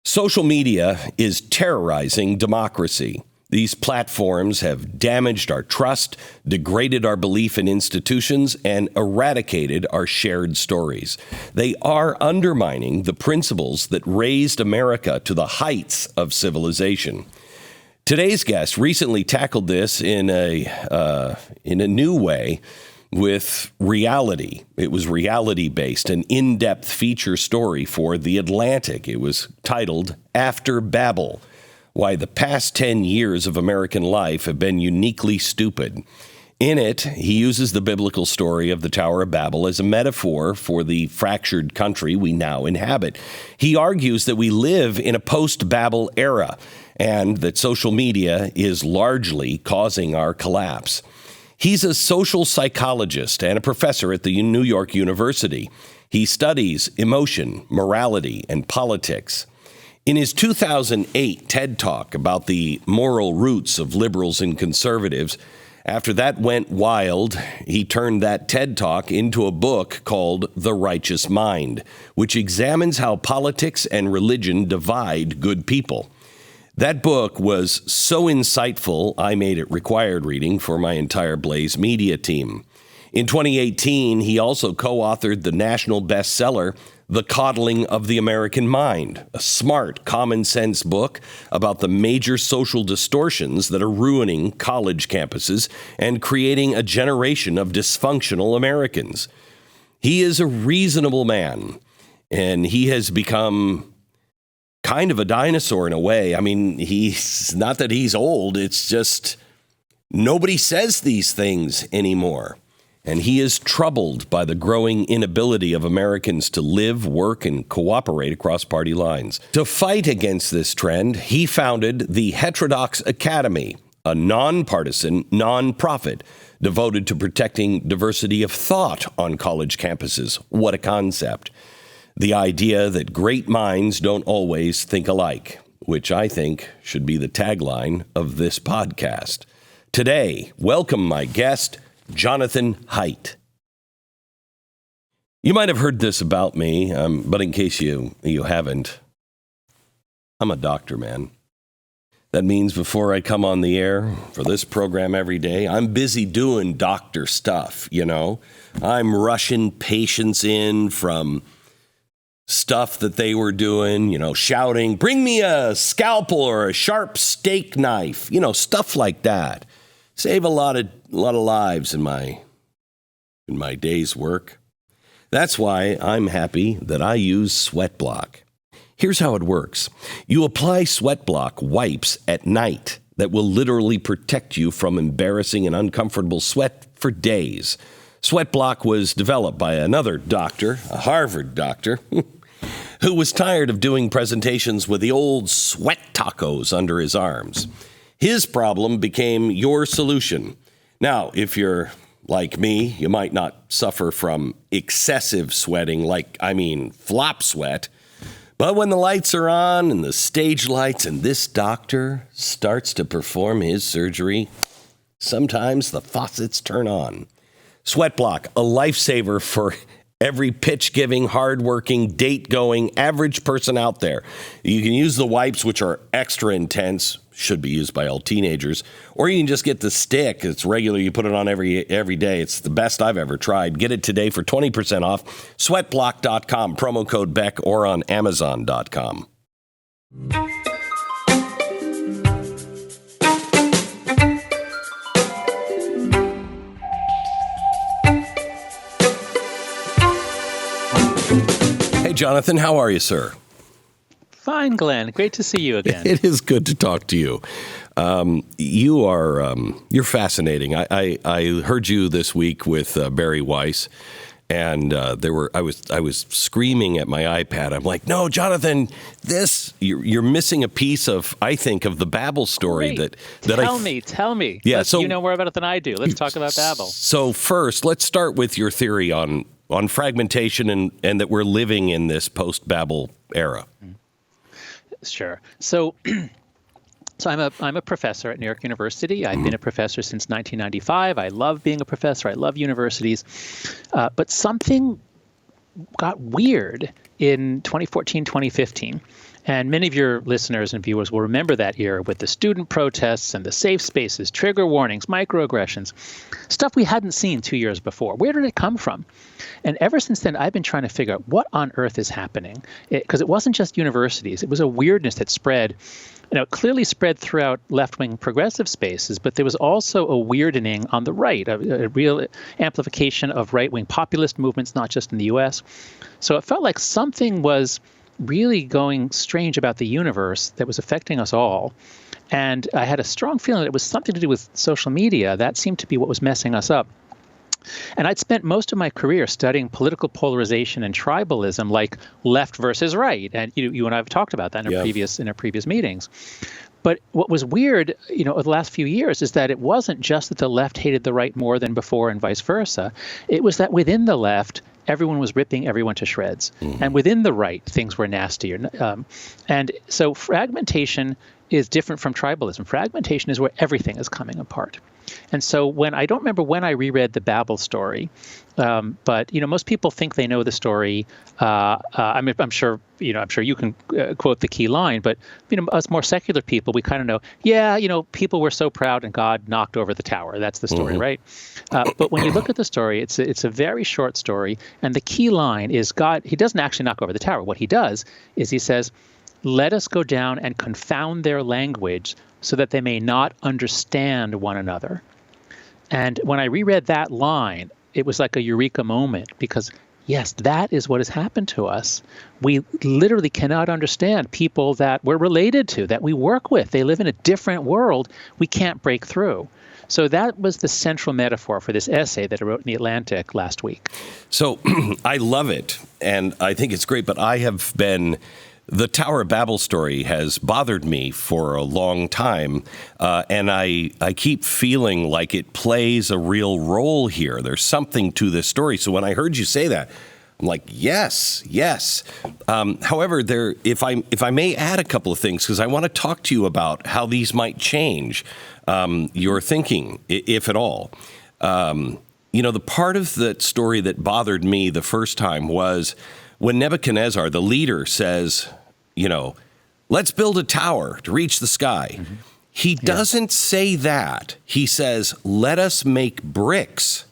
Social media is terrorizing democracy. These platforms have damaged our trust, degraded our belief in institutions, and eradicated our shared stories. They are undermining the principles that raised America to the heights of civilization. Today's guest recently tackled this in a new way with reality. It was reality-based, an in-depth feature story for The Atlantic. It was titled After Babel: Why the Past 10 Years of American Life Have Been Uniquely Stupid. In it, he uses the biblical story of the Tower of Babel as a metaphor for the fractured country we now inhabit. He argues that we live in a post-Babel era and that social media is largely causing our collapse. He's a social psychologist and a professor at the New York University. He studies emotion, morality, and politics. In his 2008 TED Talk about the moral roots of liberals and conservatives, after that went wild, he turned that TED Talk into a book called The Righteous Mind, which examines how politics and religion divide good people. That book was so insightful, I made it required reading for my entire Blaze Media team. In 2018, he also co-authored the national bestseller, The Coddling of the American Mind, a smart, common-sense book about the major social distortions that are ruining college campuses and creating a generation of dysfunctional Americans. He is a reasonable man, and he has become kind of a dinosaur in a way. I mean, he's not that he's old. It's just nobody says these things anymore. And he is troubled by the growing inability of Americans to live, work, and cooperate across party lines. To fight against this trend, he founded the Heterodox Academy, a nonpartisan nonprofit devoted to protecting diversity of thought on college campuses. What a concept. The idea that great minds don't always think alike, which I think should be the tagline of this podcast. Today, welcome my guest, Jonathan Haidt. You might have heard this about me, but in case you haven't, I'm a doctor, man. That means before I come on the air for this program every day, I'm busy doing doctor stuff, you know. I'm rushing patients in from stuff that they were doing, you know, shouting, bring me a scalpel or a sharp steak knife, you know, stuff like that. Save a lot of lives in my day's work. That's why I'm happy that I use Sweatblock. Here's how it works. You apply Sweatblock wipes at night that will literally protect you from embarrassing and uncomfortable sweat for days. Sweatblock was developed by another doctor, a Harvard doctor, who was tired of doing presentations with the old sweat tacos under his arms. His problem became your solution. Now, if you're like me, you might not suffer from excessive sweating, flop sweat. But when the lights are on and the stage lights and this doctor starts to perform his surgery, sometimes the faucets turn on. Sweatblock, a lifesaver for every pitch-giving, hard-working, date-going, average person out there. You can use the wipes, which are extra intense, should be used by all teenagers, or you can just get the stick. It's regular. You put it on every day. It's the best I've ever tried. Get it today for 20% off. Sweatblock.com, promo code Beck, or on Amazon.com. Hey, Jonathan, how are you, sir? Fine, Glenn. Great to see you again. It is good to talk to you. You're fascinating. I heard you this week with Barry Weiss, and I was screaming at my iPad. I'm like, no, Jonathan, you're missing a piece of, I think, of the Babel story. Great. That Tell me. Yeah, so you know more about it than I do. Let's talk about Babel. So first, let's start with your theory on fragmentation and that we're living in this post-Babel era. Sure. So I'm a professor at New York University. I've been a professor since 1995. I love being a professor. I love universities. But something got weird in 2014, 2015. And many of your listeners and viewers will remember that era with the student protests and the safe spaces, trigger warnings, microaggressions, stuff we hadn't seen 2 years before. Where did it come from? And ever since then, I've been trying to figure out what on earth is happening. Because it wasn't just universities. It was a weirdness that spread, it clearly spread throughout left-wing progressive spaces, but there was also a weirding on the right, a real amplification of right-wing populist movements, not just in the U.S. So it felt like something was really going strange about the universe that was affecting us all. And I had a strong feeling that it was something to do with social media. That seemed to be what was messing us up. And I'd spent most of my career studying political polarization and tribalism, like left versus right. And you and I have talked about that in our previous meetings. But what was weird, over the last few years is that it wasn't just that the left hated the right more than before and vice versa. It was that within the left, everyone was ripping everyone to shreds. And within the right, things were nastier. And so fragmentation is different from tribalism. Fragmentation is where everything is coming apart. And so I don't remember when I reread the Babel story, but most people think they know the story. I'm sure you can quote the key line, but us more secular people, we kind of know. People were so proud and God knocked over the tower. That's the story, right? But when you look at the story, it's a very short story, and the key line is God. He doesn't actually knock over the tower. What he does is he says, "Let us go down and confound their language, so that they may not understand one another." And when I reread that line, it was like a eureka moment, because yes, that is what has happened to us. We literally cannot understand people that we're related to, that we work with. They live in a different world. We can't break through. So that was the central metaphor for this essay that I wrote in The Atlantic last week. So I love it, and I think it's great, but the Tower of Babel story has bothered me for a long time, and I keep feeling like it plays a real role here. There's something to this story. So when I heard you say that, I'm like, yes. However, if I may add a couple of things, because I want to talk to you about how these might change your thinking, if at all. The part of that story that bothered me the first time was when Nebuchadnezzar, the leader, says, let's build a tower to reach the sky. Mm-hmm. He doesn't say that. He says, let us make bricks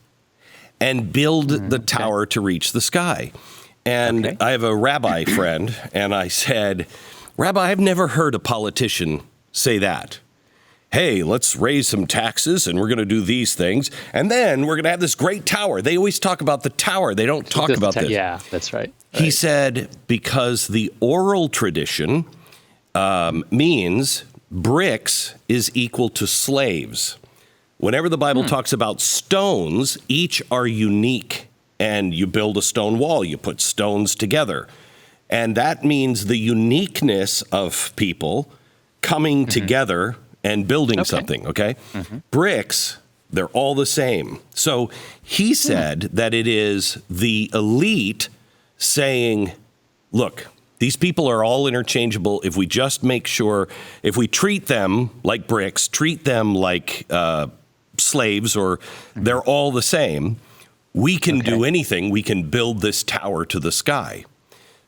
and build the tower to reach the sky. And I have a rabbi friend, and I said, Rabbi, I've never heard a politician say that. Hey, let's raise some taxes, and we're going to do these things, and then we're going to have this great tower. They always talk about the tower. They don't talk about this. Yeah, that's right. He said, because the oral tradition means bricks is equal to slaves. Whenever the Bible talks about stones, each are unique. And you build a stone wall, you put stones together. And that means the uniqueness of people coming together and building something, okay? Bricks, they're all the same. So he said that it is the elite saying, look, these people are all interchangeable. If we just make sure, if we treat them like bricks, treat them like slaves, or they're all the same, we can do anything. We can build this tower to the sky.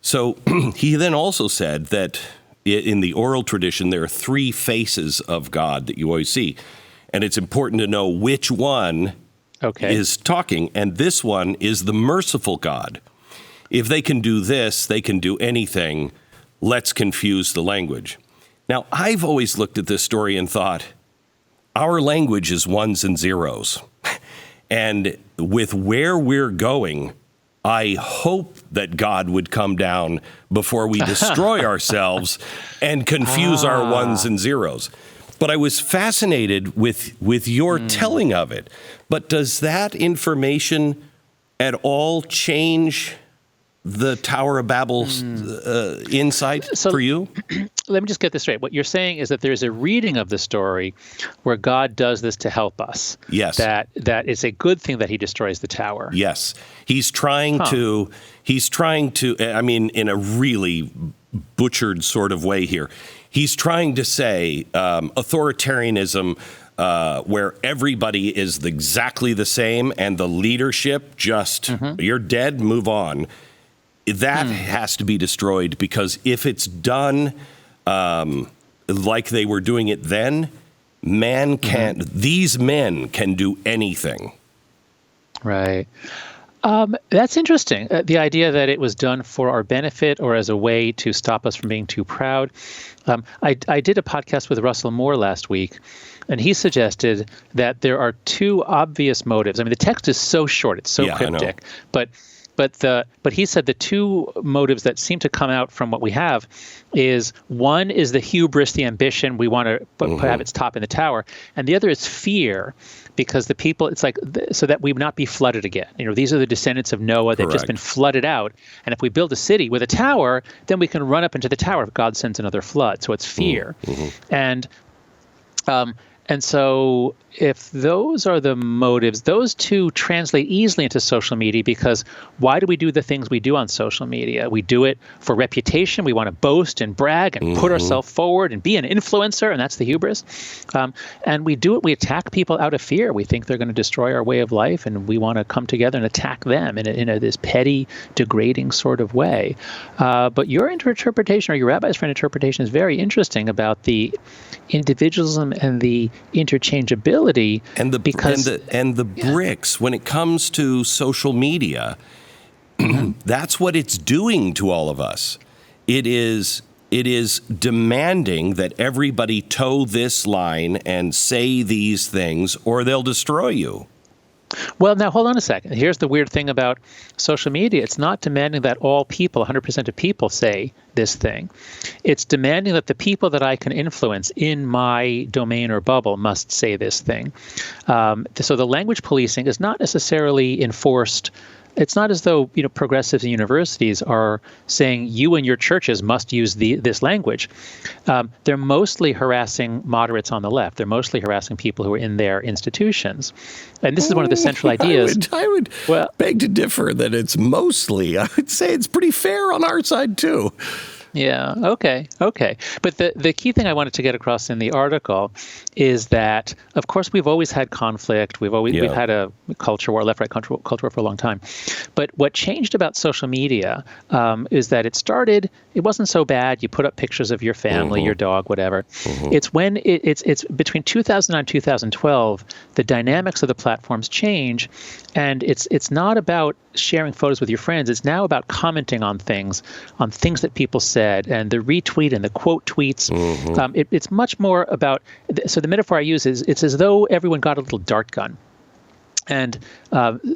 So he then also said that in the oral tradition, there are three faces of God that you always see. And it's important to know which one is talking. And this one is the merciful God. If they can do this, they can do anything. Let's confuse the language. Now, I've always looked at this story and thought, our language is ones and zeros. And with where we're going, I hope that God would come down before we destroy ourselves and confuse our ones and zeros. But I was fascinated with your telling of it. But does that information at all change the Tower of Babel's insight for you? Let me just get this straight. What you're saying is that there's a reading of the story where God does this to help us. Yes. That it's a good thing that he destroys the tower. Yes. He's trying to, I mean, in a really butchered sort of way here, he's trying to say authoritarianism, where everybody is exactly the same and the leadership just, you're dead, move on. that has to be destroyed, because if it's done like they were doing it then, these men can do anything. Right. That's interesting. The idea that it was done for our benefit or as a way to stop us from being too proud. I did a podcast with Russell Moore last week, and he suggested that there are two obvious motives. I mean, the text is so short, it's so cryptic, but he said the two motives that seem to come out from what we have is, one is the hubris, the ambition, we want to have its top in the tower, and the other is fear, because the people, it's like, so that we not be flooded again. These are the descendants of Noah. They've just been flooded out, and if we build a city with a tower, then we can run up into the tower if God sends another flood. So it's fear, and so if those are the motives, those two translate easily into social media, because why do we do the things we do on social media? We do it for reputation. We want to boast and brag and put ourselves forward and be an influencer, and that's the hubris. And we do it, we attack people out of fear. We think they're going to destroy our way of life, and we want to come together and attack them in this petty, degrading sort of way. But your interpretation, or your rabbi's friend interpretation, is very interesting about the individualism and the interchangeability, and the bricks when it comes to social media. That's what it's doing to all of us. It is demanding that everybody toe this line and say these things, or they'll destroy you. Well, now hold on a second. Here's the weird thing about social media. It's not demanding that all people, 100% of people, say this thing. It's demanding that the people that I can influence in my domain or bubble must say this thing. So the language policing is not necessarily enforced. It's not as though progressives and universities are saying you and your churches must use this language. They're mostly harassing moderates on the left. They're mostly harassing people who are in their institutions. And this is one of the central ideas. I would beg to differ that it's mostly. I would say it's pretty fair on our side too. Yeah. Okay. But the key thing I wanted to get across in the article is that, of course, we've always had conflict. We've had a culture war, left-right culture war for a long time. But what changed about social media is that it wasn't so bad. You put up pictures of your family, your dog, whatever. It's when it's between 2009 and 2012, the dynamics of the platforms change, and it's not about sharing photos with your friends. It's now about commenting on things that people said, and the retweet and the quote tweets. It's much more about, so the metaphor I use is, it's as though everyone got a little dart gun. And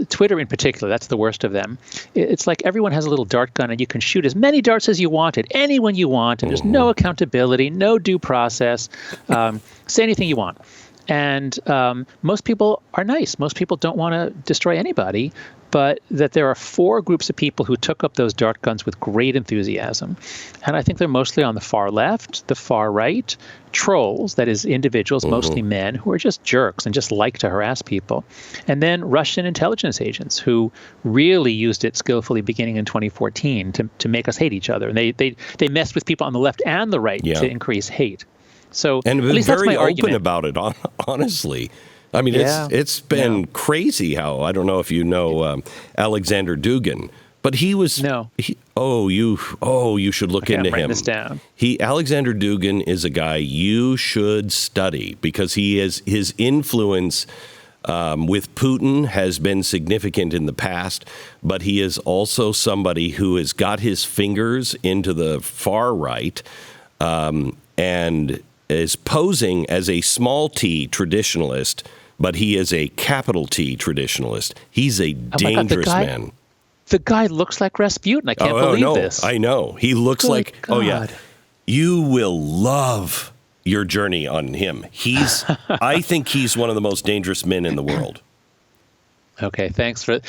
Twitter in particular, that's the worst of them. It's like everyone has a little dart gun, and you can shoot as many darts as you want at anyone you want, and there's no accountability, no due process. Say anything you want. And most people are nice. Most people don't want to destroy anybody, but that there are four groups of people who took up those dart guns with great enthusiasm. And I think they're mostly on the far left, the far right, trolls, that is individuals, mostly men, who are just jerks and just like to harass people. And then Russian intelligence agents who really used it skillfully beginning in 2014 to make us hate each other. And they messed with people on the left and the right to increase hate. So and at least very that's my open argument about it, honestly. I mean, it's been crazy how, I don't know if you know Alexander Dugin, but he was you should look into him. Write this down. Alexander Dugin is a guy you should study, because his influence with Putin has been significant in the past, but he is also somebody who has got his fingers into the far right and is posing as a small t traditionalist, but he is a capital T traditionalist. He's a dangerous man. The guy looks like Rasputin. I can't believe this. I know. He looks like, God. You will love your journey on him. I think he's one of the most dangerous men in the world. Okay, thanks for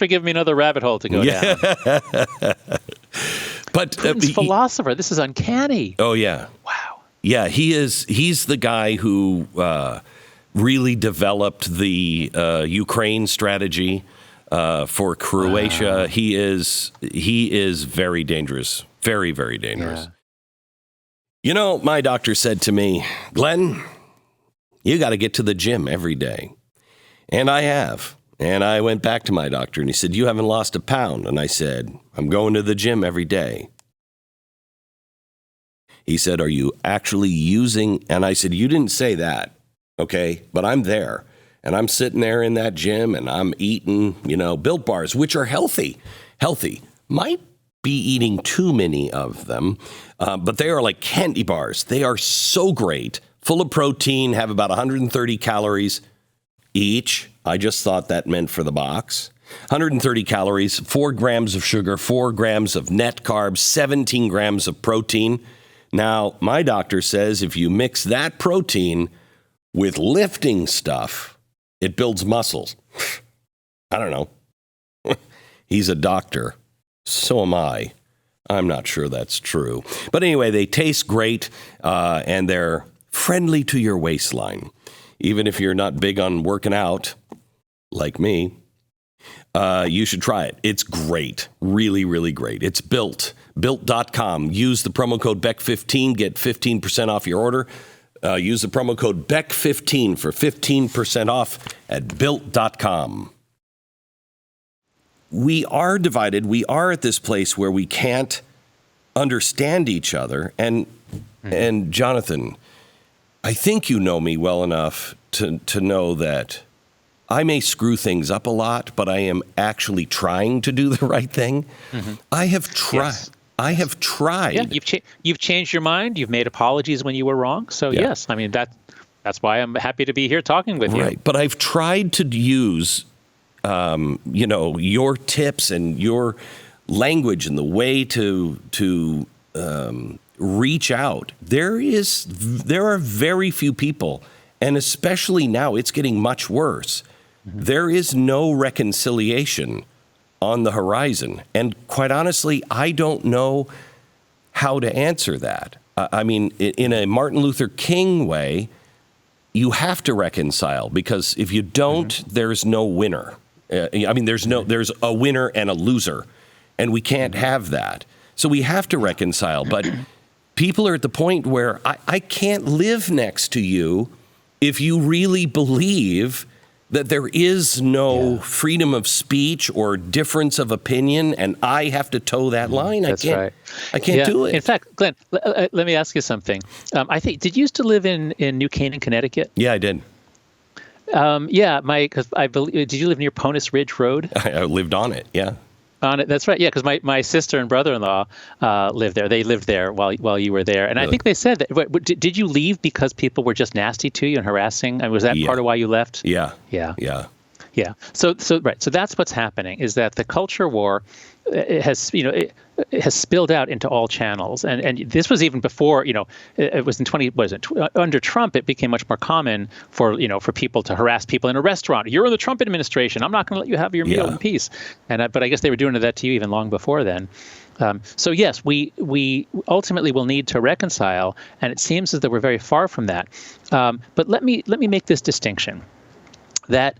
giving me another rabbit hole to go down. But Putin's philosopher. This is uncanny. Oh yeah. Wow. Yeah, he's the guy who really developed the Ukraine strategy for Croatia. Wow. He is very dangerous, very, very dangerous. Yeah. My doctor said to me, Glenn, you got to get to the gym every day. And I have. And I went back to my doctor, and he said, you haven't lost a pound. And I said, I'm going to the gym every day. He said, are you actually using? And I said, you didn't say that, okay? But I'm there, and I'm sitting there in that gym, and I'm eating, Built Bars, which are healthy. Might be eating too many of them, but they are like candy bars. They are so great, full of protein, have about 130 calories each. I just thought that meant for the box. 130 calories, 4 grams of sugar, 4 grams of net carbs, 17 grams of protein. Now, my doctor says if you mix that protein with lifting stuff, it builds muscles. I don't know. He's a doctor. So am I. I'm not sure that's true. But anyway, they taste great, and they're friendly to your waistline. Even if you're not big on working out, like me, you should try it. It's great. Really, really great. It's built.com. Use the promo code BECK15, get 15% off your order. Use the promo code BECK15 for 15% off at built.com. We are divided. We are at this place where we can't understand each other. And Jonathan, I think you know me well enough to know that I may screw things up a lot, but I am actually trying to do the right thing. Mm-hmm. I have tried. Yes. I have tried. Yeah, you've changed your mind. You've made apologies when you were wrong. So yes, I mean that's why I'm happy to be here talking with you. Right, but I've tried to use, your tips and your language and the way to reach out. There are very few people, and especially now, it's getting much worse. Mm-hmm. There is no reconciliation on the horizon. And quite honestly, I don't know how to answer that. I mean, in a Martin Luther King way, you have to reconcile, because if you don't, there's no winner. There's a winner and a loser, and we can't have that. So we have to reconcile. But people are at the point where I can't live next to you if you really believe that there is no freedom of speech or difference of opinion, and I have to toe that line. That's right. I can't do it. In fact, Glenn, let me ask you something. Did you used to live in New Canaan, Connecticut? Yeah, I did. Because I believe, did you live near Ponus Ridge Road? I lived on it, yeah. On it, that's right. Yeah, because my sister and brother-in-law lived there. They lived there while you were there, and really? I think they said that. Did you leave because people were just nasty to you and harassing? And was that part of why you left? Yeah. So that's what's happening. Is that the culture war has spilled out into all channels, and this was even before it was under Trump. It became much more common for people to harass people in a restaurant. You're in the Trump administration. I'm not going to let you have your meal in peace. But I guess they were doing that to you even long before then. So yes, we ultimately will need to reconcile, and it seems as though we're very far from that. But let me make this distinction that.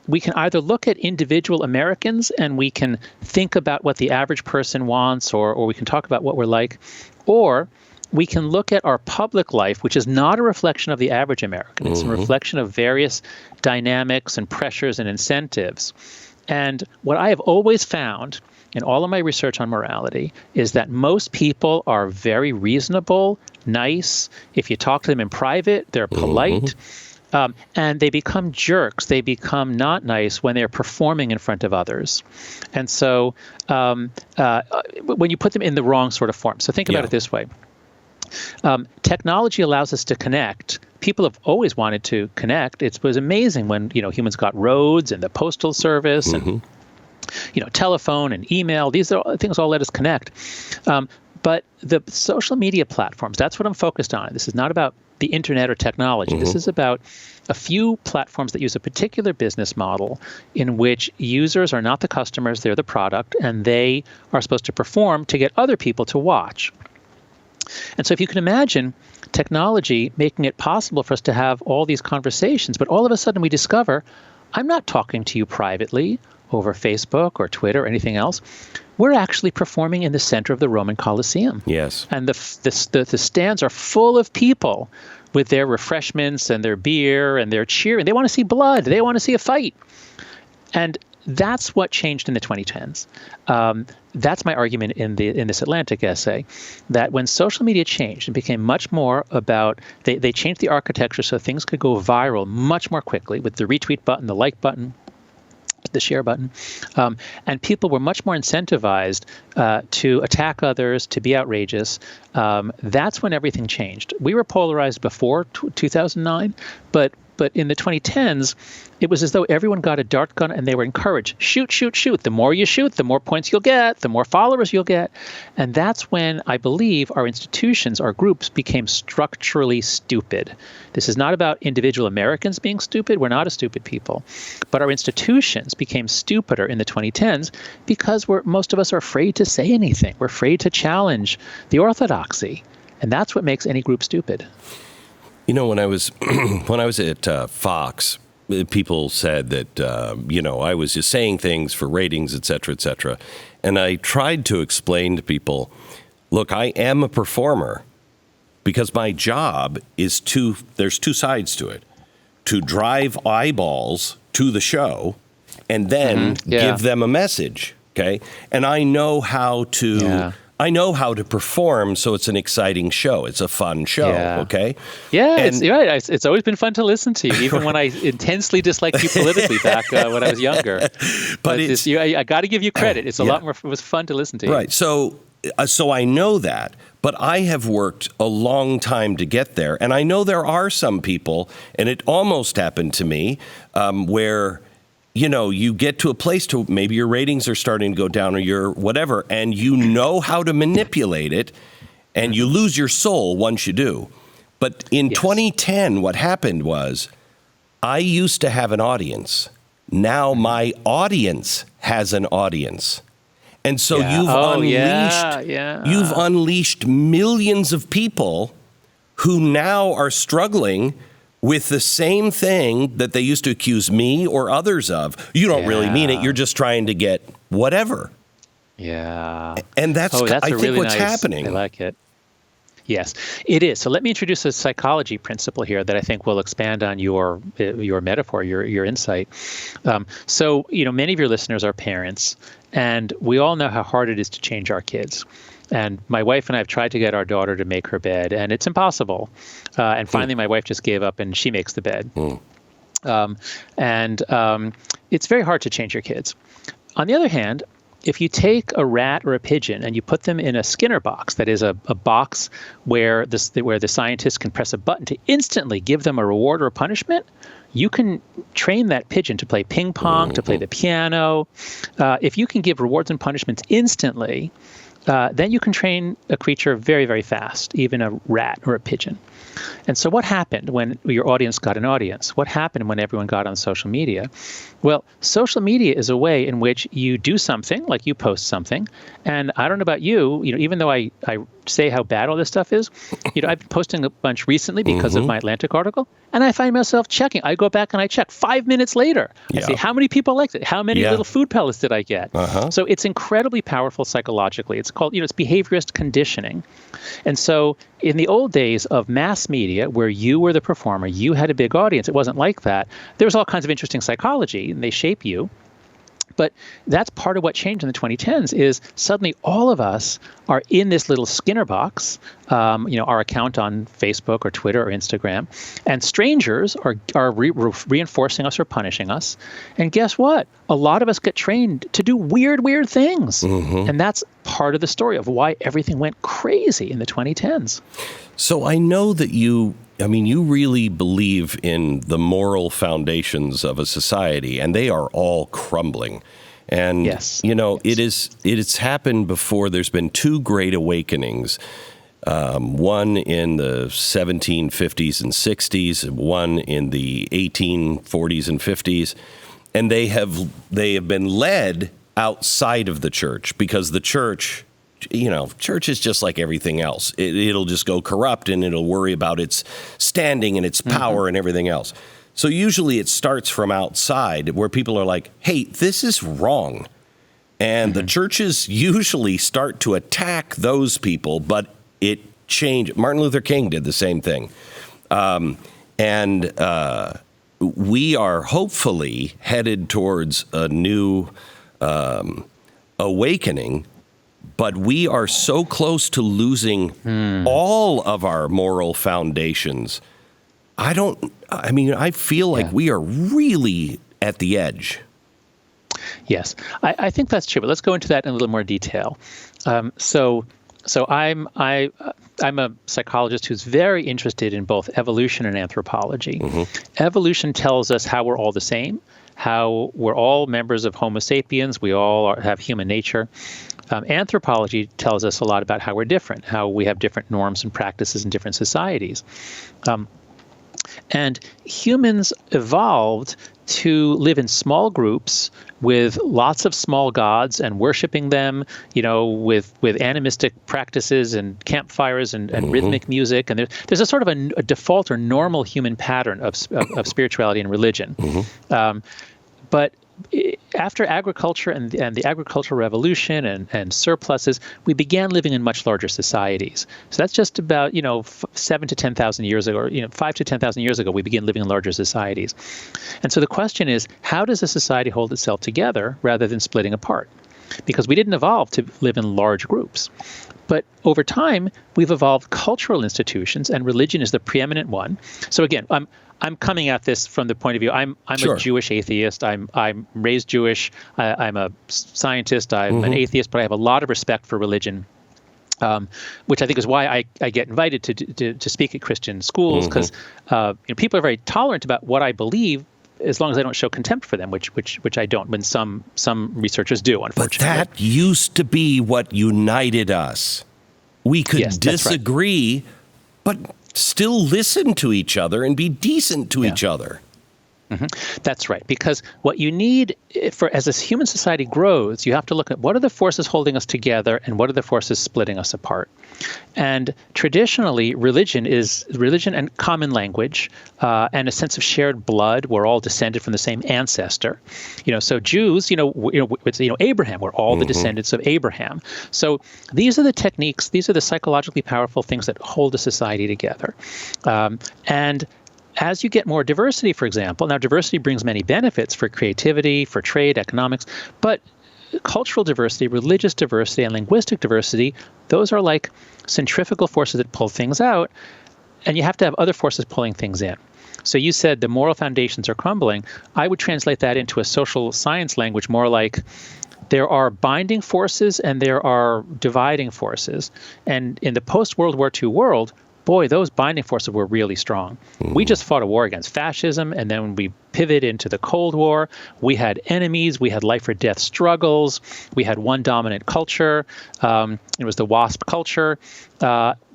We can either look at individual Americans and we can think about what the average person wants, or we can talk about what we're like, or we can look at our public life, which is not a reflection of the average American. It's a reflection of various dynamics and pressures and incentives. And what I have always found in all of my research on morality is that most people are very reasonable, nice. If you talk to them in private, they're polite. And they become jerks. They become not nice when they're performing in front of others. And so when you put them in the wrong sort of form. So think about it this way. Technology allows us to connect. People have always wanted to connect. It was amazing when humans got roads and the postal service and telephone and email. These things all let us connect. But the social media platforms, that's what I'm focused on. This is not about the internet or technology. This is about a few platforms that use a particular business model in which users are not the customers, they're the product, and they are supposed to perform to get other people to watch. And so if you can imagine technology making it possible for us to have all these conversations, but all of a sudden we discover, I'm not talking to you privately over Facebook or Twitter or anything else. We're actually performing in the center of the Roman Colosseum. Yes. And the stands are full of people with their refreshments and their beer and their cheering. They want to see blood. They want to see a fight. And that's what changed in the 2010s. That's my argument in this Atlantic essay, that when social media changed and became much more about, they changed the architecture so things could go viral much more quickly with the retweet button, the like button, the share button, and people were much more incentivized to attack others, to be outrageous. That's when everything changed. We were polarized before 2009, but in the 2010s, it was as though everyone got a dart gun and they were encouraged, shoot, shoot, shoot. The more you shoot, the more points you'll get, the more followers you'll get. And that's when I believe our institutions, our groups became structurally stupid. This is not about individual Americans being stupid. We're not a stupid people. But our institutions became stupider in the 2010s because most of us are afraid to say anything. We're afraid to challenge the orthodoxy. And that's what makes any group stupid. You know, when I was at Fox, people said that, I was just saying things for ratings, et cetera, et cetera. And I tried to explain to people, look, I am a performer because my job is there's two sides to it, to drive eyeballs to the show and then give them a message. Okay. And I know how to perform, so it's an exciting show. It's a fun show, okay? Yeah, you're right. It's always been fun to listen to you, even when I intensely disliked you politically back when I was younger. But I got to give you credit. It's a lot more. It was fun to listen to you. Right. So I know that, but I have worked a long time to get there, and I know there are some people, and it almost happened to me, where you get to a place to maybe your ratings are starting to go down or your whatever, and you know how to manipulate it, and you lose your soul once you do. But in 2010, what happened was I used to have an audience. Now my audience has an audience. And so you've unleashed millions of people who now are struggling with the same thing that they used to accuse me or others of. You don't really mean it. You're just trying to get whatever. Yeah. And that's I think really what's happening. I like it. Yes, it is. So let me introduce a psychology principle here that I think will expand on your metaphor, your insight. So, many of your listeners are parents, and we all know how hard it is to change our kids. And my wife and I have tried to get our daughter to make her bed, and it's impossible. And finally, my wife just gave up, and she makes the bed. It's very hard to change your kids. On the other hand, if you take a rat or a pigeon and you put them in a Skinner box, that is a box where the scientists can press a button to instantly give them a reward or a punishment, you can train that pigeon to play ping pong, to play the piano. If you can give rewards and punishments instantly, then you can train a creature very, very fast, even a rat or a pigeon. And so what happened when your audience got an audience? What happened when everyone got on social media? Well, social media is a way in which you do something, like you post something. And I don't know about you, even though I say how bad all this stuff is, I've been posting a bunch recently because of my Atlantic article, and I find myself checking. I go back and I check 5 minutes later. I see how many people liked it. How many little food pellets did I get? So it's incredibly powerful psychologically. It's called, it's behaviorist conditioning. And so in the old days of mass media, where you were the performer, you had a big audience. It wasn't like that. There was all kinds of interesting psychology, and they shape you. But that's part of what changed in the 2010s is suddenly all of us are in this little Skinner box, our account on Facebook or Twitter or Instagram, and strangers are reinforcing us or punishing us. And guess what? A lot of us get trained to do weird things. And that's part of the story of why everything went crazy in the 2010s. So I know that you really believe in the moral foundations of a society, and they are all crumbling. And, it's happened before. There's been two great awakenings, one in the 1750s and 60s, one in the 1840s and 50s. And they have been led outside of the church because the church is just like everything else. It'll just go corrupt and it'll worry about its standing and its power and everything else. So usually it starts from outside where people are like, hey, this is wrong. And the churches usually start to attack those people, but it changed. Martin Luther King did the same thing. we are hopefully headed towards a new awakening, but we are so close to losing all of our moral foundations. I feel like we are really at the edge. Yes, I think that's true. But let's go into that in a little more detail. So I'm a psychologist who's very interested in both evolution and anthropology. Evolution tells us how we're all the same, how we're all members of Homo sapiens, we all have human nature. Anthropology tells us a lot about how we're different, how we have different norms and practices in different societies. And humans evolved to live in small groups with lots of small gods and worshiping them, with animistic practices and campfires and rhythmic music. And there's a sort of a default or normal human pattern of spirituality and religion. But after agriculture and the agricultural revolution and surpluses, we began living in much larger societies. So that's just about 7 to 10,000 years ago, or 5 to 10,000 years ago, we began living in larger societies. And so the question is, how does a society hold itself together rather than splitting apart? Because we didn't evolve to live in large groups. But over time, we've evolved cultural institutions, and religion is the preeminent one. So again, I'm coming at this from the point of view, I'm Sure. a Jewish atheist. I'm raised Jewish. I'm a scientist. I'm an atheist, but I have a lot of respect for religion, which I think is why I get invited to speak at Christian schools, because people are very tolerant about what I believe, as long as I don't show contempt for them, which I don't, when some researchers do, unfortunately. But that used to be what united us. We could disagree, but still listen to each other and be decent to each other. That's right, because what you need as a human society grows, you have to look at what are the forces holding us together and what are the forces splitting us apart. And traditionally, religion and common language and a sense of shared blood. We're all descended from the same ancestor. So Jews, Abraham. We're all the descendants of Abraham. So these are the techniques. These are the psychologically powerful things that hold a society together. And as you get more diversity, for example, now diversity brings many benefits for creativity, for trade, economics, but cultural diversity, religious diversity, and linguistic diversity, those are like centrifugal forces that pull things out, and you have to have other forces pulling things in. So you said the moral foundations are crumbling. I would translate that into a social science language more like there are binding forces and there are dividing forces. And in the post-World War II world, boy, those binding forces were really strong. We just fought a war against fascism, and then when we pivot into the Cold War, we had enemies, we had life or death struggles, we had one dominant culture. It was the WASP culture,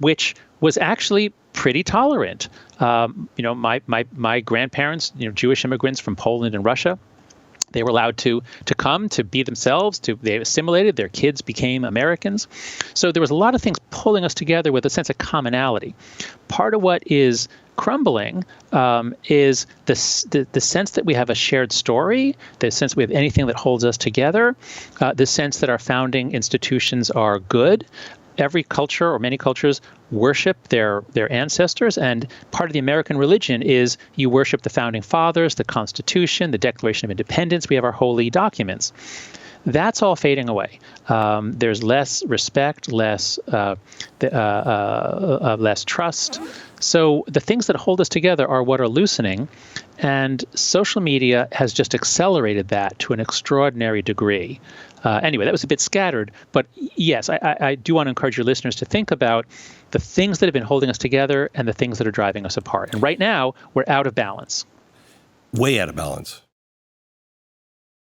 which was actually pretty tolerant. My grandparents, Jewish immigrants from Poland and Russia, they were allowed to come, to be themselves, they assimilated, their kids became Americans. So there was a lot of things pulling us together with a sense of commonality. Part of what is crumbling is the sense that we have a shared story, the sense that we have anything that holds us together, the sense that our founding institutions are good. Every culture, or many cultures, worship their ancestors, and part of the American religion is you worship the founding fathers, the Constitution, the Declaration of Independence. We have our holy documents. That's all fading away. There's less respect, less trust. So the things that hold us together are what are loosening, and social media has just accelerated that to an extraordinary degree. Anyway, that was a bit scattered, but yes, I do want to encourage your listeners to think about the things that have been holding us together and the things that are driving us apart. And right now, we're out of balance. Way out of balance.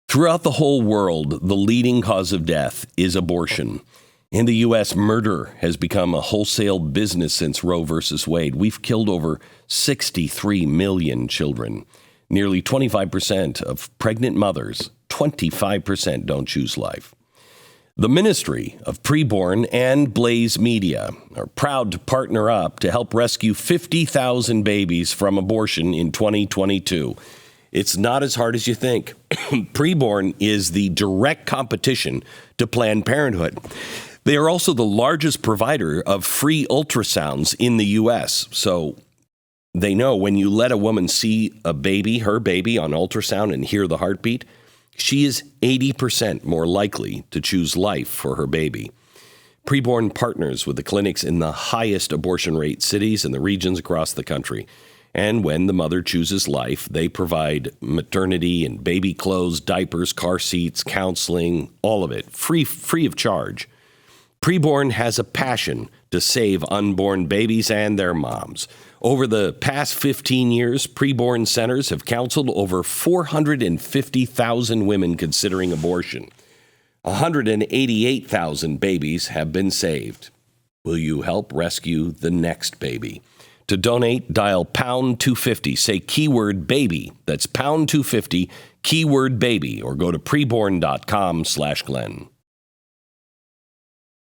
Throughout the whole world, the leading cause of death is abortion. In the U.S., murder has become a wholesale business since Roe versus Wade. We've killed over 63 million children. Nearly 25% of pregnant mothers, 25% don't choose life. The Ministry of Preborn and Blaze Media are proud to partner up to help rescue 50,000 babies from abortion in 2022. It's not as hard as you think. Preborn is the direct competition to Planned Parenthood. They are also the largest provider of free ultrasounds in the U.S., so they know when you let a woman see a baby, her baby, on ultrasound and hear the heartbeat, she is 80% more likely to choose life for her baby. Preborn partners with the clinics in the highest abortion rate cities and the regions across the country. And when the mother chooses life, they provide maternity and baby clothes, diapers, car seats, counseling, all of it, free of charge. Preborn has a passion to save unborn babies and their moms. Over the past 15 years, preborn centers have counseled over 450,000 women considering abortion. 188,000 babies have been saved. Will you help rescue the next baby? To donate, dial pound 250. Say keyword baby. That's pound 250, keyword baby, or go to preborn.com/Glenn.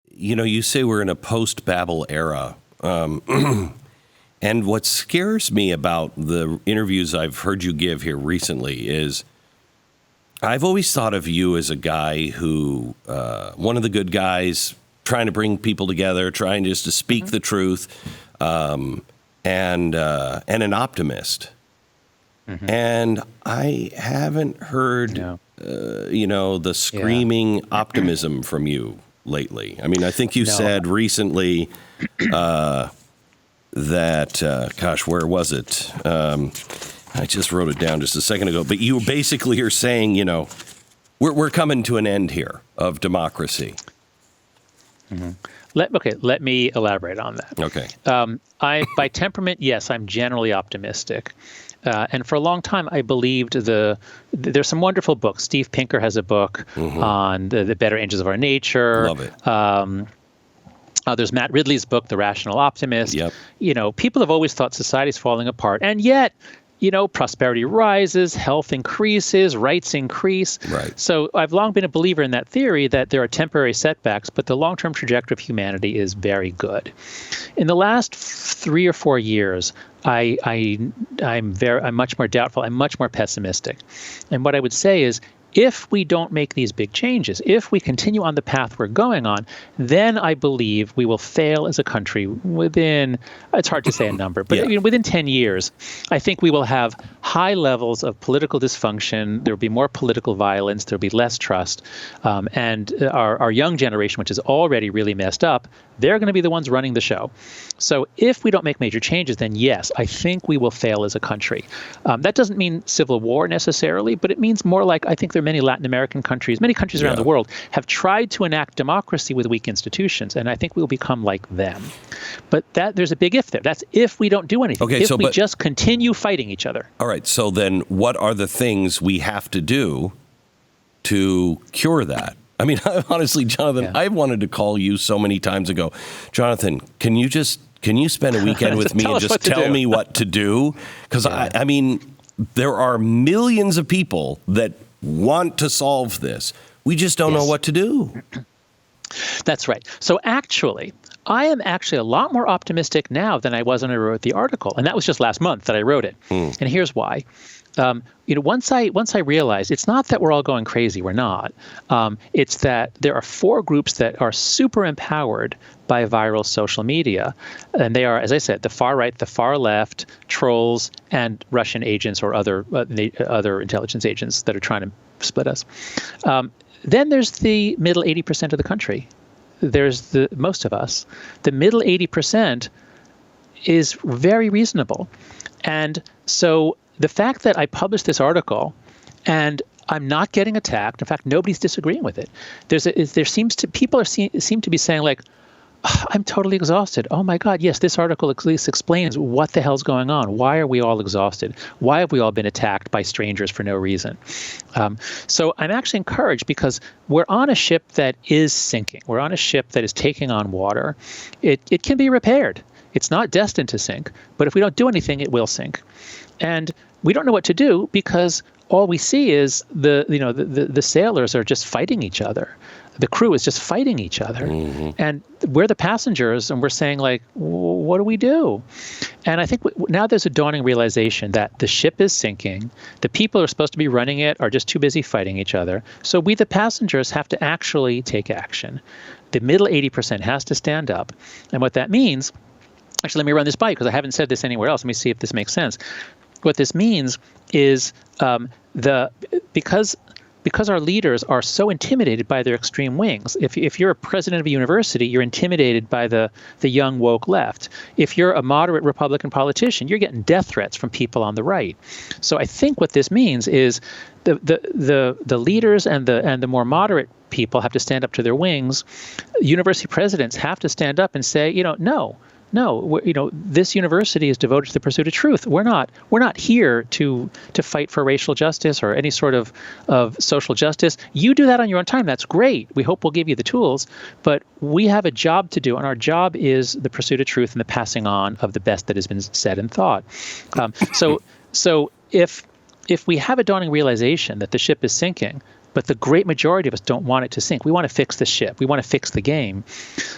You know, you say we're in a PostBabble era. And what scares me about the interviews I've heard you give here recently is I've always thought of you as a guy who, one of the good guys, trying to bring people together, trying just to speak the truth, and an optimist. And I haven't heard, the screaming optimism from you lately. I mean, I think you said recently that, where was it? I just wrote it down just a second ago. But you basically are saying, we're coming to an end here of democracy. Let me elaborate on that. Okay. By temperament, yes, I'm generally optimistic. And for a long time, I believed there's some wonderful books. Steve Pinker has a book on the better angels of our nature. Love it. There's Matt Ridley's book, The Rational Optimist. Yep. People have always thought society's falling apart. And yet, prosperity rises, health increases, rights increase. Right. So I've long been a believer in that theory that there are temporary setbacks, but the long-term trajectory of humanity is very good. In the last 3 or 4 years, I'm much more doubtful. I'm much more pessimistic. And what I would say is, if we don't make these big changes, if we continue on the path we're going on, then I believe we will fail as a country within, it's hard to say a number, but within 10 years, I think we will have high levels of political dysfunction. There will be more political violence. There will be less trust. And our young generation, which is already really messed up, they're going to be the ones running the show. So if we don't make major changes, then yes, I think we will fail as a country. That doesn't mean civil war necessarily, but it means more like I think there are many Latin American countries, many countries around the world have tried to enact democracy with weak institutions, and I think we'll become like them. But there's a big if there. That's if we don't do anything. Okay, if we just continue fighting each other. All right, so then what are the things we have to do to cure that? I mean, honestly, Jonathan, I wanted to call you so many times ago. Jonathan, can you spend a weekend with me and just tell me what to do? Because I mean, there are millions of people that want to solve this. We just don't know what to do. That's right. So actually, I am actually a lot more optimistic now than I was when I wrote the article. And that was just last month that I wrote it. And here's why. Once I realized it's not that we're all going crazy, we're not. It's that there are 4 groups that are super empowered by viral social media. And they are, as I said, the far right, the far left, trolls, and Russian agents or other intelligence agents that are trying to split us. Then there's the middle 80% of the country. There's most of us. The middle 80% is very reasonable. And so the fact that I published this article and I'm not getting attacked, in fact, nobody's disagreeing with it. People seem to be saying like, I'm totally exhausted. Oh my God, yes, this article at least explains what the hell's going on. Why are we all exhausted? Why have we all been attacked by strangers for no reason? So I'm actually encouraged because we're on a ship that is sinking. We're on a ship that is taking on water. It can be repaired. It's not destined to sink, but if we don't do anything, it will sink. And we don't know what to do because all we see is the sailors are just fighting each other. The crew is just fighting each other. And we're the passengers and we're saying like, what do we do? And I think now there's a dawning realization that the ship is sinking. The people who are supposed to be running it are just too busy fighting each other. So we, the passengers, have to actually take action. The middle 80% has to stand up. And what that means Actually, let me run this by you because I haven't said this anywhere else. Let me see if this makes sense. What this means is because our leaders are so intimidated by their extreme wings. If you're a president of a university, you're intimidated by the young woke left. If you're a moderate Republican politician, you're getting death threats from people on the right. So I think what this means is the leaders and the more moderate people have to stand up to their wings. University presidents have to stand up and say, no, this university is devoted to the pursuit of truth. We're not here to fight for racial justice or any sort of social justice. You do that on your own time. That's great. We hope we'll give you the tools, but we have a job to do, and our job is the pursuit of truth and the passing on of the best that has been said and thought. So if we have a dawning realization that the ship is sinking, but the great majority of us don't want it to sink. We want to fix the ship. We want to fix the game.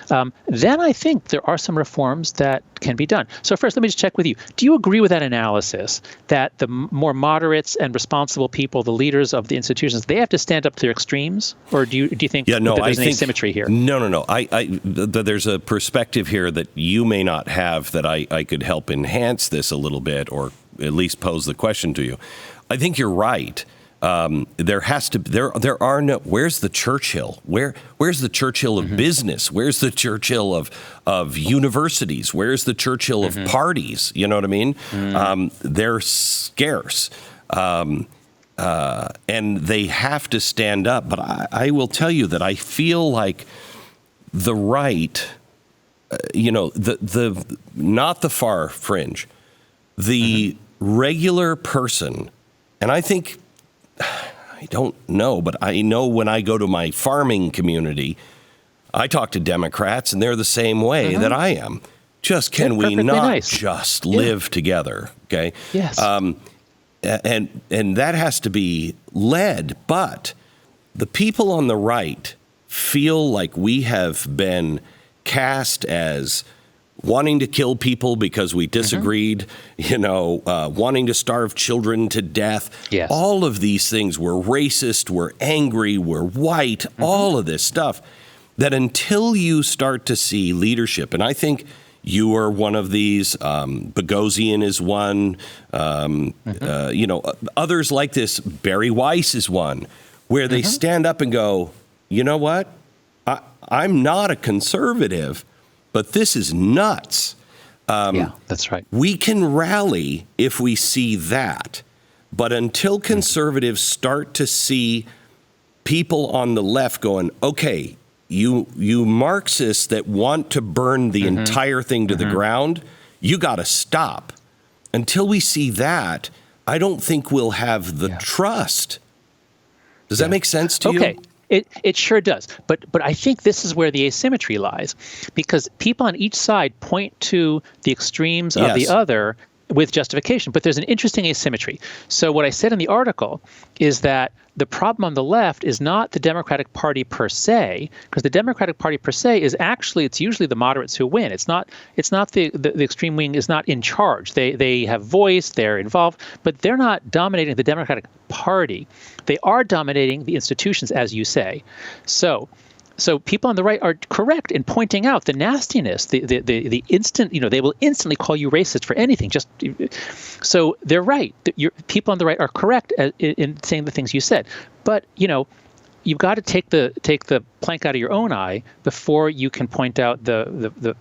Then I think there are some reforms that can be done. So first, let me just check with you. Do you agree with that analysis that the more moderates and responsible people, the leaders of the institutions, they have to stand up to their extremes? Or do you think that there's an asymmetry here? No. There's a perspective here that you may not have that I could help enhance this a little bit, or at least pose the question to you. I think you're right. There are no. Where's the Churchill? Where's the Churchill of business? Where's the Churchill of universities? Where's the Churchill of parties? You know what I mean? They're scarce, and they have to stand up. But I will tell you that I feel like the right, the not the far fringe, the regular person, and I think. I don't know, but I know when I go to my farming community, I talk to Democrats, and they're the same way that I am. Just can we not just live together? Okay. Yes. And that has to be led. But the people on the right feel like we have been cast as wanting to kill people because we disagreed, wanting to starve children to death. Yes. All of these things. We're racist, we're angry, we're white, all of this stuff. That until you start to see leadership, and I think you are one of these, Boghossian is one, others like this, Barry Weiss is one, where they stand up and go, you know what? I'm not a conservative, but this is nuts. Yeah, that's right. We can rally if we see that. But until conservatives start to see people on the left going, okay, you Marxists that want to burn the entire thing to the ground, you got to stop. Until we see that, I don't think we'll have the trust. Does that make sense to you? Okay. It sure does. But I think this is where the asymmetry lies, because people on each side point to the extremes of the other with justification. But there's an interesting asymmetry. So what I said in the article is that the problem on the left is not the Democratic Party per se, because the Democratic Party per se is actually, it's usually the moderates who win. It's not the extreme wing is not in charge. They have voice, they're involved, but they're not dominating the Democratic Party. They are dominating the institutions, as you say. So people on the right are correct in pointing out the nastiness, the instant, they will instantly call you racist for anything. So they're right. People on the right are correct in saying the things you said. But, you've got to take the plank out of your own eye before you can point out the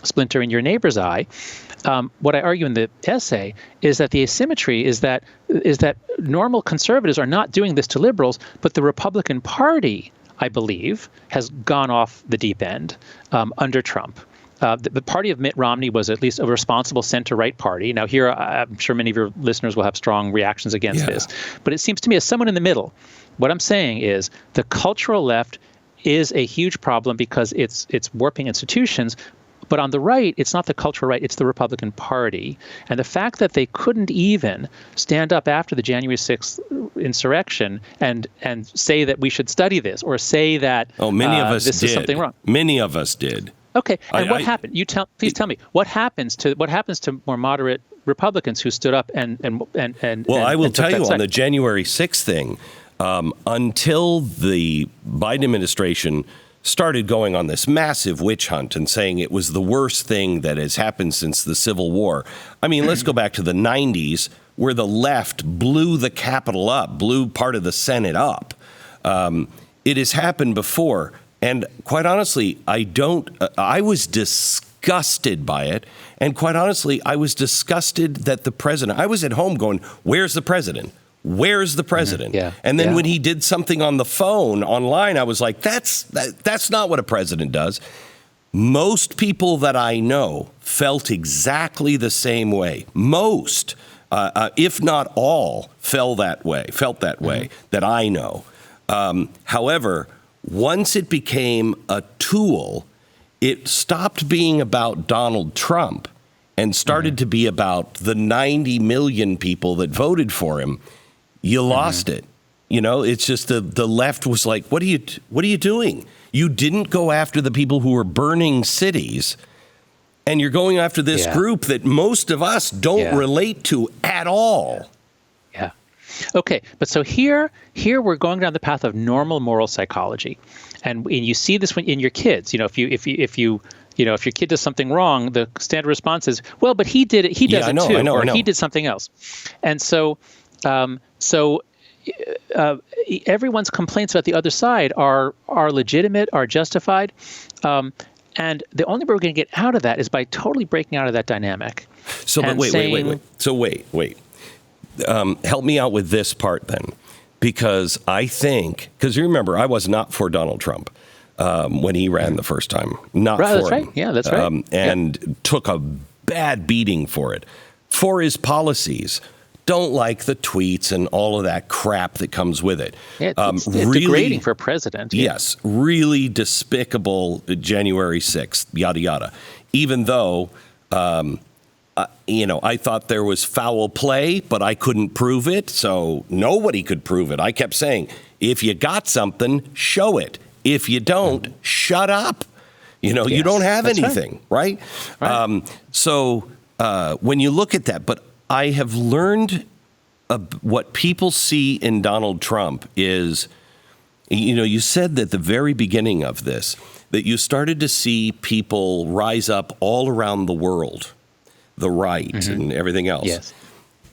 splinter in your neighbor's eye. What I argue in the essay is that the asymmetry is that normal conservatives are not doing this to liberals, but the Republican Party, I believe, has gone off the deep end under Trump. The party of Mitt Romney was at least a responsible center-right party. Now here, I'm sure many of your listeners will have strong reactions against this, but it seems to me as someone in the middle, what I'm saying is the cultural left is a huge problem because it's warping institutions. But on the right, it's not the cultural right, it's the Republican Party. And the fact that they couldn't even stand up after the January 6th insurrection and say that we should study this or say that many of us this did. Is something wrong. Many of us did. Okay, and what happened? Please tell me what happens to more moderate Republicans who stood up and I will tell you on the January 6th thing, until the Biden administration started going on this massive witch hunt and saying it was the worst thing that has happened since the Civil War. I mean, let's go back to the 90s, where the left blew the Capitol up, blew part of the Senate up. It has happened before. And quite honestly, I was disgusted by it. And quite honestly, I was disgusted that the president, I was at home going, where's the president? Where's the president? Yeah. And then when he did something on the phone online, I was like, that's not what a president does. Most people that I know felt exactly the same way. Most, if not all, felt that way, that I know. However, once it became a tool, it stopped being about Donald Trump and started to be about the 90 million people that voted for him. You lost it. You know, it's just the left was like, what are you doing? You didn't go after the people who were burning cities, and you're going after this group that most of us don't relate to at all. Yeah. Okay, but so here we're going down the path of normal moral psychology, and you see this when in your kids. You know, if your kid does something wrong, the standard response is, well, but he did it. He does it too, or he did something else, and so everyone's complaints about the other side are legitimate, are justified, and the only way we're going to get out of that is by totally breaking out of that dynamic. So, but wait. So wait. Help me out with this part then, because you remember, I was not for Donald Trump when he ran the first time. Not for that's him. Right. Yeah, that's right. And took a bad beating for it, for his policies. Don't like the tweets and all of that crap that comes with it. It's really degrading for a president. Yes, really despicable. January 6th, yada, yada. Even though, I thought there was foul play, but I couldn't prove it. So nobody could prove it. I kept saying, if you got something, show it. If you don't, shut up. You don't have anything, right? So when you look at that, but I have learned what people see in Donald Trump is, you said at the very beginning of this that you started to see people rise up all around the world, the right and everything else. Yes.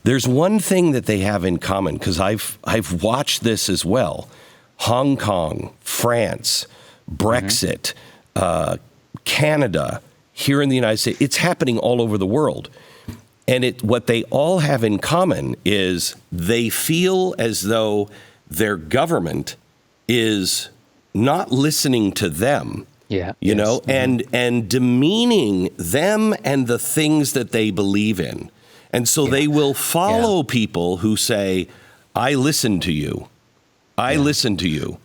There's one thing that they have in common, because I've watched this as well. Hong Kong, France, Brexit, Canada, here in the United States, it's happening all over the world. And what they all have in common is they feel as though their government is not listening to them, and demeaning them and the things that they believe in. And so they will follow people who say, I listen to you. I listen to you.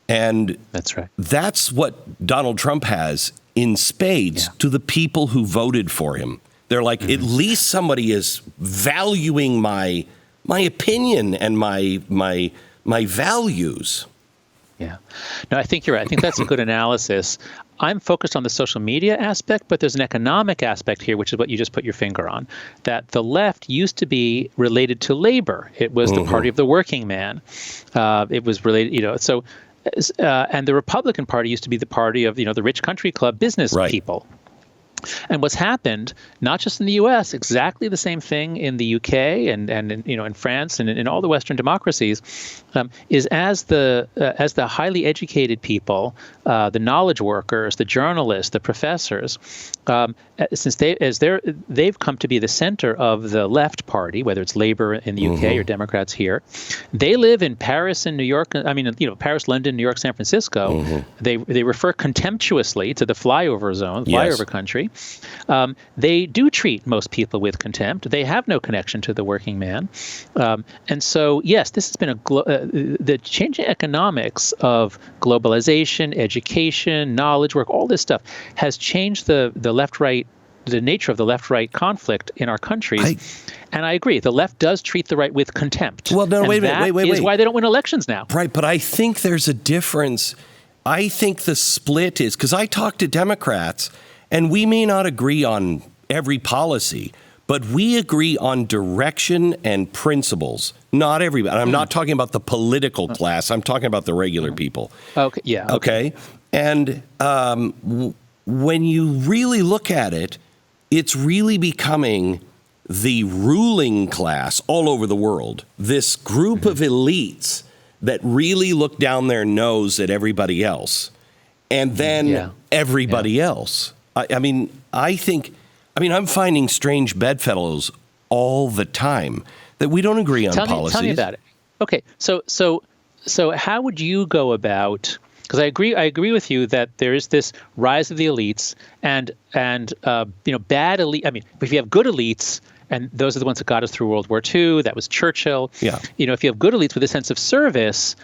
And that's right. That's what Donald Trump has in spades to the people who voted for him. They're like, at least somebody is valuing my opinion and my values. Yeah. No, I think you're right. I think that's a good analysis. I'm focused on the social media aspect, but there's an economic aspect here, which is what you just put your finger on, that the left used to be related to labor. It was the party of the working man. It was related, and the Republican Party used to be the party of, the rich country club business people. And what's happened, not just in the U.S., exactly the same thing in the U.K. and in France and in all the Western democracies, is as the highly educated people, the knowledge workers, the journalists, the professors, since they've come to be the center of the left party, whether it's Labour in the UK or Democrats here, they live in Paris and New York. Paris, London, New York, San Francisco. They refer contemptuously to the flyover zone, flyover country. They do treat most people with contempt. They have no connection to the working man. And so, yes, this has been the changing economics of globalization, education, knowledge work, all this stuff has changed the left-right, the nature of the left-right conflict in our countries. And I agree, the left does treat the right with contempt. Well, no, wait. That is why they don't win elections now. Right, but I think there's a difference. I think the split is, because I talk to Democrats, and we may not agree on every policy, but we agree on direction and principles. Not everybody. I'm not talking about the political class. I'm talking about the regular people. Okay. Yeah. Okay. And when you really look at it, it's really becoming the ruling class all over the world. This group of elites that really look down their nose at everybody else. And then everybody else. I'm finding strange bedfellows all the time that we don't agree on policies. Tell me about it. Okay, so how would you go about? Because I agree with you that there is this rise of the elites and bad elite. I mean, if you have good elites, and those are the ones that got us through World War II. That was Churchill. Yeah. If you have good elites with a sense of service,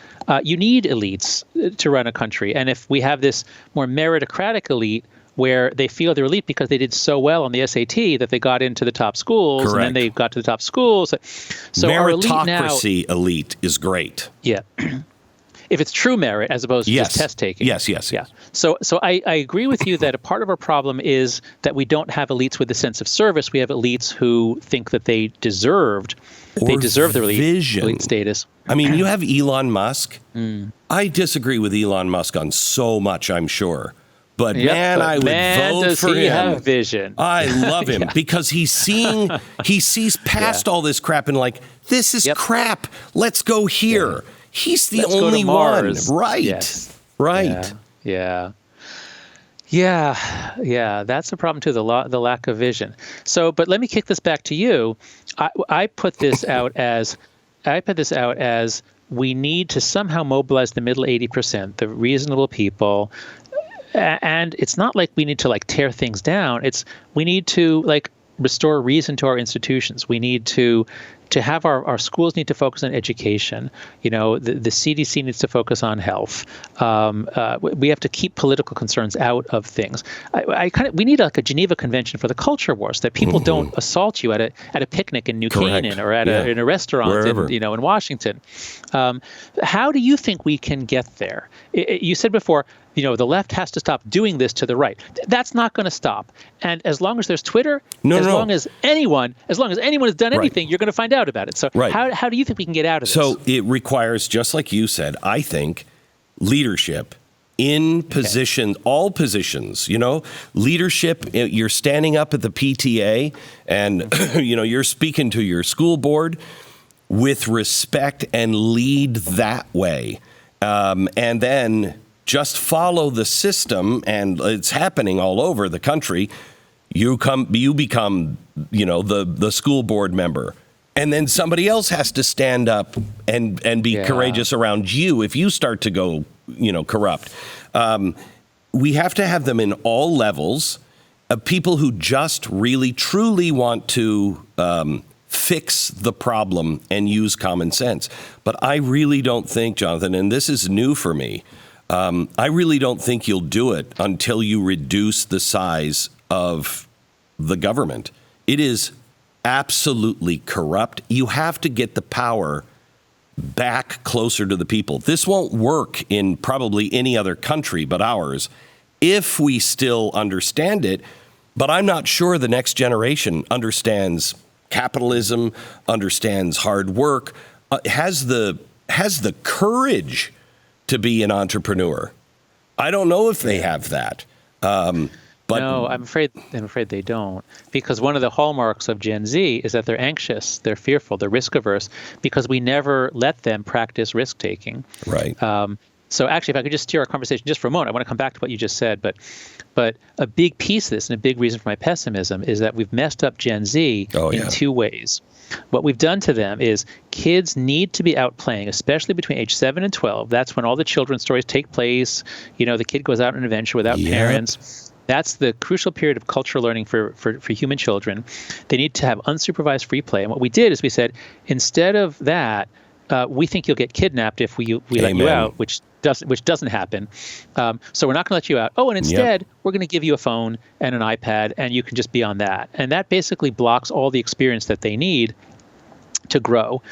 you need elites to run a country. And if we have this more meritocratic elite, where they feel they're elite because they did so well on the SAT that they got into the top schools. Correct. And then they got to the top schools. So meritocracy elite is great. Yeah. If it's true merit as opposed to just test taking. Yes. Yeah. So I agree with you that a part of our problem is that we don't have elites with a sense of service. We have elites who think that they deserve their elite status. I mean, you have Elon Musk. I disagree with Elon Musk on so much, I'm sure. But I would vote for him. He have vision. I love him because he sees past all this crap and like, this is crap. Let's go here. Yeah. He's the only one. Right. Yes. Right. Yeah. That's a problem too, the lack of vision. So, but let me kick this back to you. I put this out as we need to somehow mobilize the middle 80%, the reasonable people. And it's not like we need to tear things down. We need to restore reason to our institutions. We need to have our schools need to focus on education. The CDC needs to focus on health. We have to keep political concerns out of things. We need a Geneva Convention for the culture wars, that people don't assault you at a picnic in New Canaan or in a restaurant in Washington. How do you think we can get there? You said before, the left has to stop doing this to the right. That's not going to stop. And as long as there's Twitter, as long as anyone has done anything, you're going to find out about it. So how do you think we can get out of this? So it requires, just like you said, I think, leadership in position, all positions, leadership. You're standing up at the PTA and, you're speaking to your school board with respect and lead that way. And then just follow the system, and it's happening all over the country. You become, the school board member, and then somebody else has to stand up and be courageous around you if you start to go, corrupt. We have to have them in all levels of people who just really, truly want to fix the problem and use common sense. But I really don't think, Jonathan, and this is new for me, I really don't think you'll do it until you reduce the size of the government. It is absolutely corrupt. You have to get the power back closer to the people. This won't work in probably any other country but ours if we still understand it. But I'm not sure the next generation understands capitalism, understands hard work, has the courage to be an entrepreneur. I don't know if they have that. But no, I'm afraid they don't. Because one of the hallmarks of Gen Z is that they're anxious, they're fearful, they're risk averse, because we never let them practice risk taking. Right. So actually, if I could just steer our conversation just for a moment, I want to come back to what you just said. But a big piece of this and a big reason for my pessimism is that we've messed up Gen Z in two ways. What we've done to them is kids need to be out playing, especially between age 7 and 12. That's when all the children's stories take place. The kid goes out on an adventure without parents. That's the crucial period of cultural learning for human children. They need to have unsupervised free play. And what we did is we said, instead of that, we think you'll get kidnapped if we let you out, which doesn't happen. So we're not going to let you out. Oh, and instead, we're going to give you a phone and an iPad, and you can just be on that. And that basically blocks all the experience that they need to grow.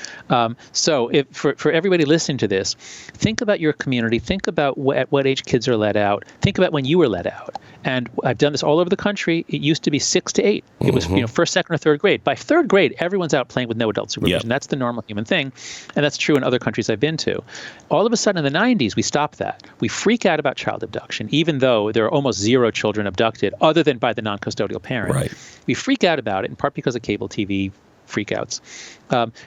So if, for everybody listening to this, think about your community. Think about at what age kids are let out. Think about when you were let out. And I've done this all over the country. It used to be 6 to 8. It was first, second, or third grade. By third grade, everyone's out playing with no adult supervision. That's the normal human thing. And that's true in other countries I've been to. All of a sudden in the 90s, we stopped that. We freak out about child abduction, even though there are almost zero children abducted other than by the non-custodial parent. Right. We freak out about it, in part because of cable TV freakouts.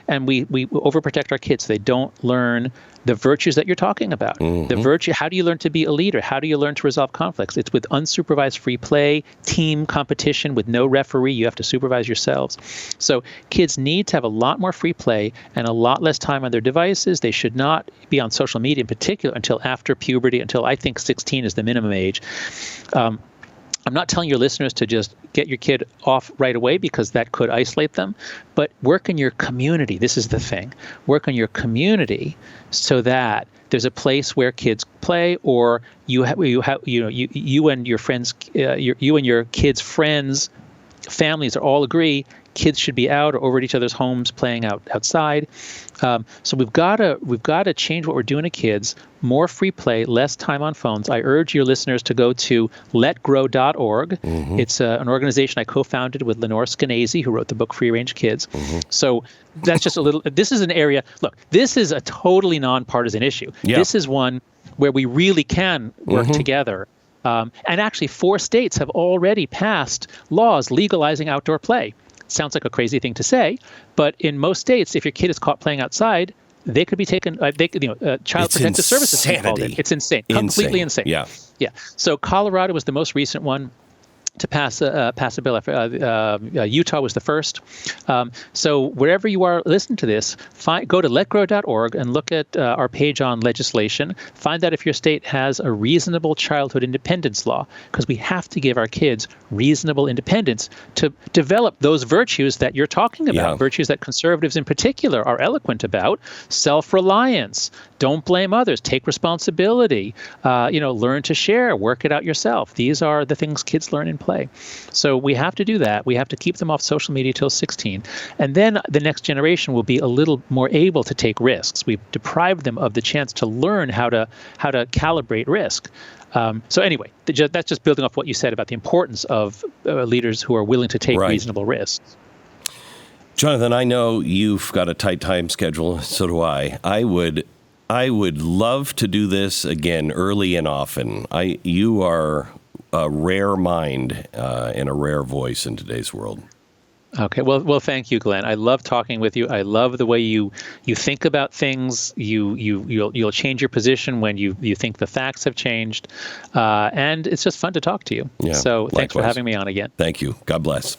And we overprotect our kids so they don't learn the virtues that you're talking about. The virtue, how do you learn to be a leader? How do you learn to resolve conflicts? It's with unsupervised free play, team competition with no referee. You have to supervise yourselves. So kids need to have a lot more free play and a lot less time on their devices. They should not be on social media in particular until after puberty, until I think 16 is the minimum age. I'm not telling your listeners to just get your kid off right away because that could isolate them, but work in your community. This is the thing. Work on your community so that there's a place where kids play, or you and your friends, you and your kids' friends, families are all agree kids should be out or over at each other's homes playing outside. So we've got to change what we're doing to kids. More free play, less time on phones. I urge your listeners to go to letgrow.org. It's an organization I co-founded with Lenore Skenazy, who wrote the book Free Range Kids. So that's just a little. This is an area. Look, this is a totally nonpartisan issue. Yeah. This is one where we really can work together. And actually, 4 states have already passed laws legalizing outdoor play. Sounds like a crazy thing to say, but in most states, if your kid is caught playing outside, they could be taken. Child Protective Services can be called in. It's insane, completely insane. Yeah. So Colorado was the most recent one to pass a bill. Utah was the first. So wherever you are listening to this, go to letgrow.org and look at our page on legislation. Find out if your state has a reasonable childhood independence law, because we have to give our kids reasonable independence to develop those virtues that you're talking about, virtues that conservatives in particular are eloquent about: self-reliance, don't blame others, take responsibility, learn to share, work it out yourself. These are the things kids learn in play. So we have to do that. We have to keep them off social media till 16. And then the next generation will be a little more able to take risks. We've deprived them of the chance to learn how to calibrate risk. So anyway, that's just building off what you said about the importance of leaders who are willing to take reasonable risks. Jonathan, I know you've got a tight time schedule. So do I. I would love to do this again early and often. You are a rare mind and a rare voice in today's world. Okay. Well, thank you, Glenn. I love talking with you. I love the way you think about things. You'll change your position when you think the facts have changed, and it's just fun to talk to you. Yeah, so thanks for having me on again. Thank you. God bless.